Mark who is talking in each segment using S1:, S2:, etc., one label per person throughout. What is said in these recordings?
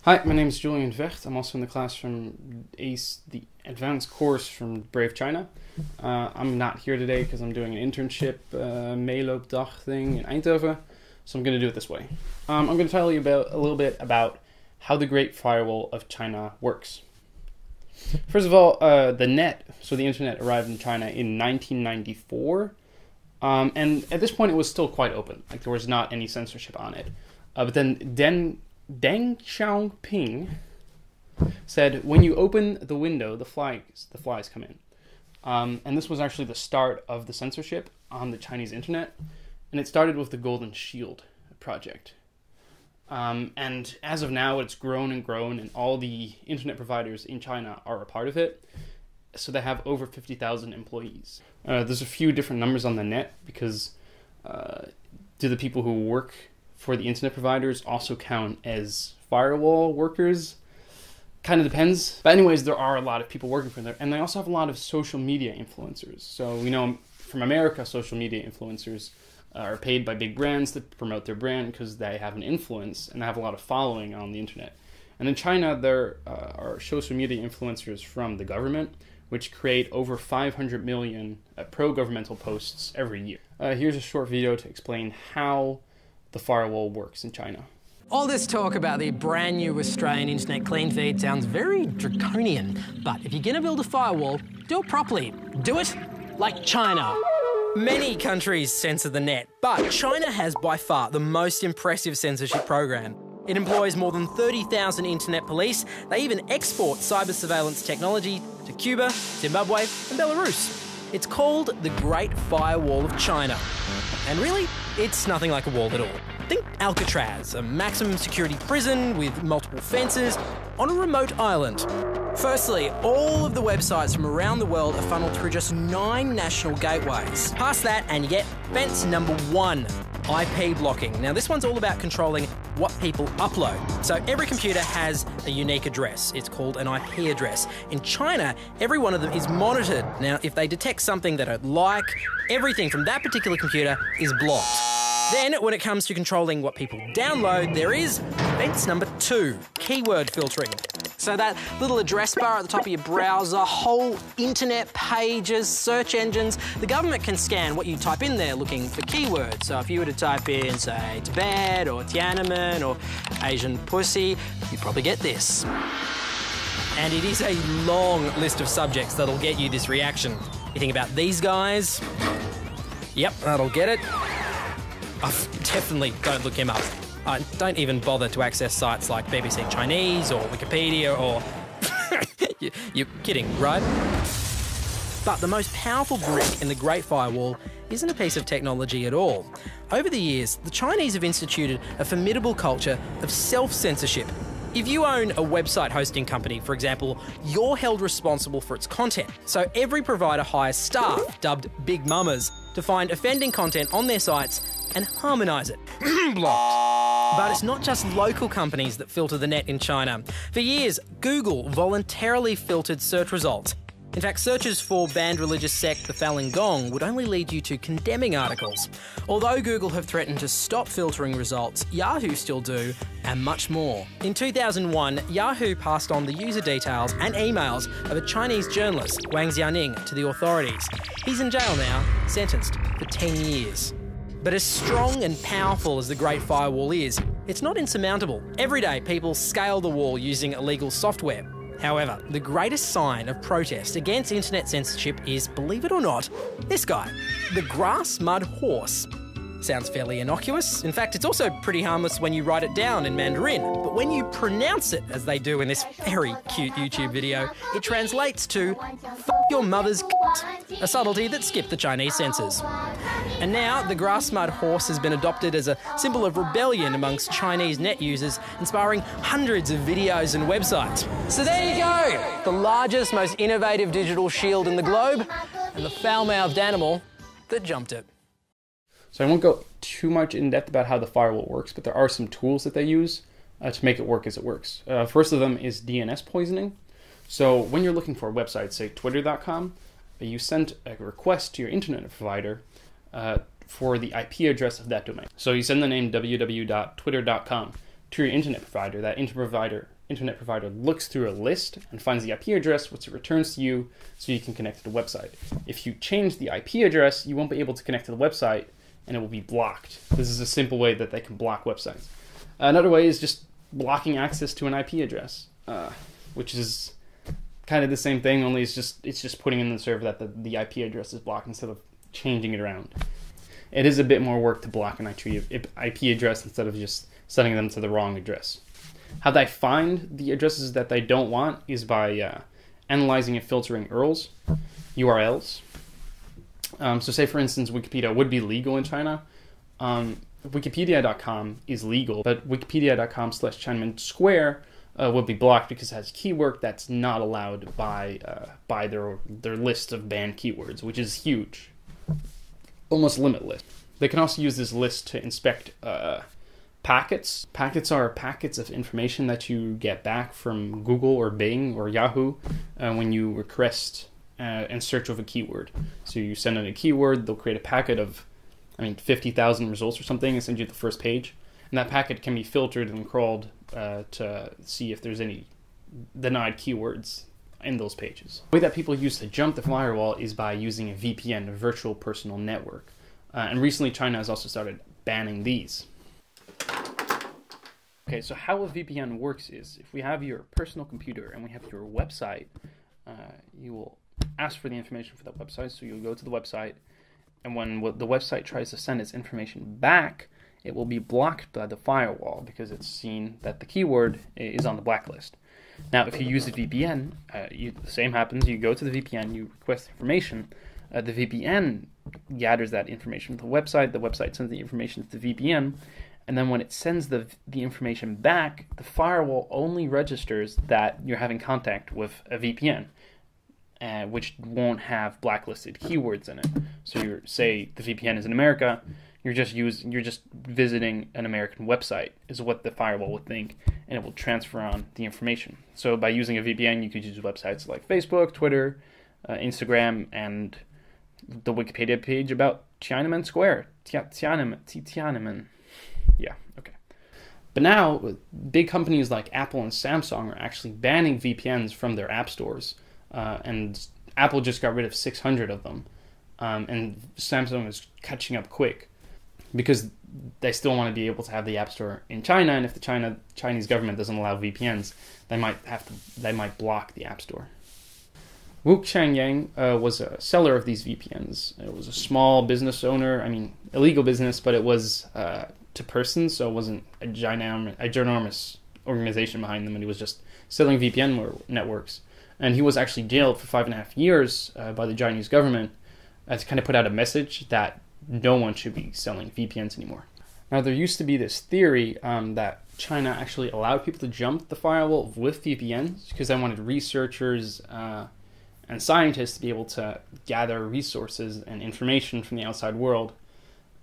S1: Hi, my name is Julian Vegt. I'm also in the class from ACE, the advanced course from Brave China. I'm not here today because I'm doing an internship meeloopdag thing in Eindhoven, so I'm going to do it this way. I'm going to tell you a little bit about how the Great Firewall of China works. First of all, the net, so the internet, arrived in China in 1994, and at this point it was still quite open. Like, there was not any censorship on it. But then Deng Xiaoping said, when you open the window, the flies come in. And this was actually the start of the censorship on the Chinese internet. And it started with the Golden Shield project. And as of now, it's grown and grown, and all the internet providers in China are a part of it. So they have over 50,000 employees. There's a few different numbers on the net because do the people who work for the internet providers also count as firewall workers? Kind of depends. But anyways, there are a lot of people working for them. And they also have a lot of social media influencers. So we know from America, social media influencers are paid by big brands to promote their brand because they have an influence and they have a lot of following on the internet. And in China, there are social media influencers from the government, which create over 500 million pro-governmental posts every year. Here's a short video to explain how the firewall works in China.
S2: All this talk about the brand new Australian internet clean feed sounds very draconian, but if you're going to build a firewall, do it properly. Do it like China. Many countries censor the net, but China has by far the most impressive censorship program. It employs more than 30,000 internet police. They even export cyber surveillance technology to Cuba, Zimbabwe and Belarus. It's called the Great Firewall of China. And really, it's nothing like a wall at all. Think Alcatraz, a maximum security prison with multiple fences on a remote island. Firstly, all of the websites from around the world are funneled through just 9 national gateways. Past that and you get fence number 1, IP blocking. Now this one's all about controlling what people upload. So every computer has a unique address. It's called an IP address. In China, every one of them is monitored. Now, if they detect something they don't like, everything from that particular computer is blocked. Then, when it comes to controlling what people download, there is fence number 2, keyword filtering. So that little address bar at the top of your browser, whole internet pages, search engines, the government can scan what you type in there looking for keywords. So if you were to type in, say, Tibet or Tiananmen or Asian pussy, you'd probably get this. And it is a long list of subjects that'll get you this reaction. You think about these guys? Yep, that'll get it. Definitely don't look him up. Don't even bother to access sites like BBC Chinese or Wikipedia or... You're kidding, right? But the most powerful brick in the Great Firewall isn't a piece of technology at all. Over the years, the Chinese have instituted a formidable culture of self-censorship. If you own a website hosting company, for example, you're held responsible for its content. So every provider hires staff, dubbed Big Mamas, to find offending content on their sites and harmonise it. Blocked. But it's not just local companies that filter the net in China. For years, Google voluntarily filtered search results. In fact, searches for banned religious sect the Falun Gong would only lead you to condemning articles. Although Google have threatened to stop filtering results, Yahoo still do, and much more. In 2001, Yahoo passed on the user details and emails of a Chinese journalist, Wang Xiaoning, to the authorities. He's in jail now, sentenced for 10 years. But as strong and powerful as the Great Firewall is, it's not insurmountable. Every day, people scale the wall using illegal software. However, the greatest sign of protest against internet censorship is, believe it or not, this guy, the grass mud horse. Sounds fairly innocuous. In fact, it's also pretty harmless when you write it down in Mandarin. But when you pronounce it, as they do in this very cute YouTube video, it translates to "F your mother's c**t," a subtlety that skipped the Chinese censors. And now, the grass mud horse has been adopted as a symbol of rebellion amongst Chinese net users, inspiring hundreds of videos and websites. So there you go, the largest, most innovative digital shield in the globe, and the foul-mouthed animal that jumped it.
S1: So I won't go too much in depth about how the firewall works, but there are some tools that they use to make it work as it works. First of them is DNS poisoning. So when you're looking for a website, say twitter.com, you send a request to your internet provider for the IP address of that domain. So you send the name www.twitter.com to your internet provider. That internet provider looks through a list and finds the IP address, which it returns to you so you can connect to the website. If you change the IP address, you won't be able to connect to the website and it will be blocked. This is a simple way that they can block websites. Another way is just blocking access to an IP address, which is kind of the same thing, only it's just putting in the server that the IP address is blocked instead of changing it around. It is a bit more work to block an IP address instead of just sending them to the wrong address. How they find the addresses that they don't want is by analyzing and filtering URLs. So say, for instance, Wikipedia would be legal in China. Wikipedia.com is legal, but Wikipedia.com/Chinaman Square would be blocked because it has a keyword that's not allowed by their list of banned keywords, which is huge, almost limitless. They can also use this list to inspect packets. Packets are packets of information that you get back from Google or Bing or Yahoo when you request and search of a keyword. So you send in a keyword, they'll create a packet of 50,000 results or something and send you the first page. And that packet can be filtered and crawled to see if there's any denied keywords in those pages. The way that people use to jump the firewall is by using a VPN, a virtual personal network. And recently China has also started banning these. Okay, so how a VPN works is, if we have your personal computer and we have your website, you will ask for the information for that website, so you'll go to the website, and when the website tries to send its information back, it will be blocked by the firewall because it's seen that the keyword is on the blacklist. Now, if you use a VPN, the same happens. You go to the VPN, you request information. The VPN gathers that information from the website sends the information to the VPN, and then when it sends the information back, the firewall only registers that you're having contact with a VPN, which won't have blacklisted keywords in it. So say the VPN is in America, you're just visiting an American website is what the firewall would think, and it will transfer on the information. So by using a VPN, you could use websites like Facebook, Twitter, Instagram, and the Wikipedia page about Tiananmen Square. Tiananmen. Yeah, okay. But now, big companies like Apple and Samsung are actually banning VPNs from their app stores. And Apple just got rid of 600 of them. And Samsung is catching up quick because they still want to be able to have the App Store in China. And if the Chinese government doesn't allow VPNs, they might block the App Store. Wu Qiangyang was a seller of these VPNs. It was a small business owner. Illegal business, but it was to persons, so it wasn't a ginormous organization behind them, and he was just selling VPN networks. And he was actually jailed for 5.5 years by the Chinese government to kind of put out a message that no one should be selling VPNs anymore. Now, there used to be this theory that China actually allowed people to jump the firewall with VPNs because they wanted researchers and scientists to be able to gather resources and information from the outside world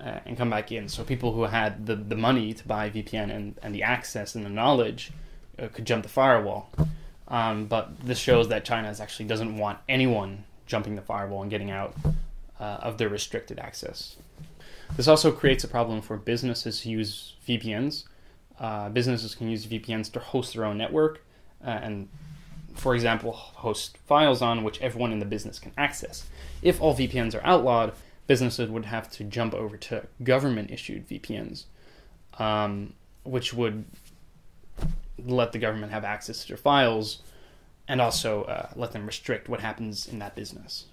S1: and come back in. So people who had the money to buy VPN and the access and the knowledge could jump the firewall. But this shows that China actually doesn't want anyone jumping the firewall and getting out of their restricted access. This also creates a problem for businesses who use VPNs. Businesses can use VPNs to host their own network and, for example, host files on which everyone in the business can access. If all VPNs are outlawed, businesses would have to jump over to government-issued VPNs, which would let the government have access to their files and also let them restrict what happens in that business.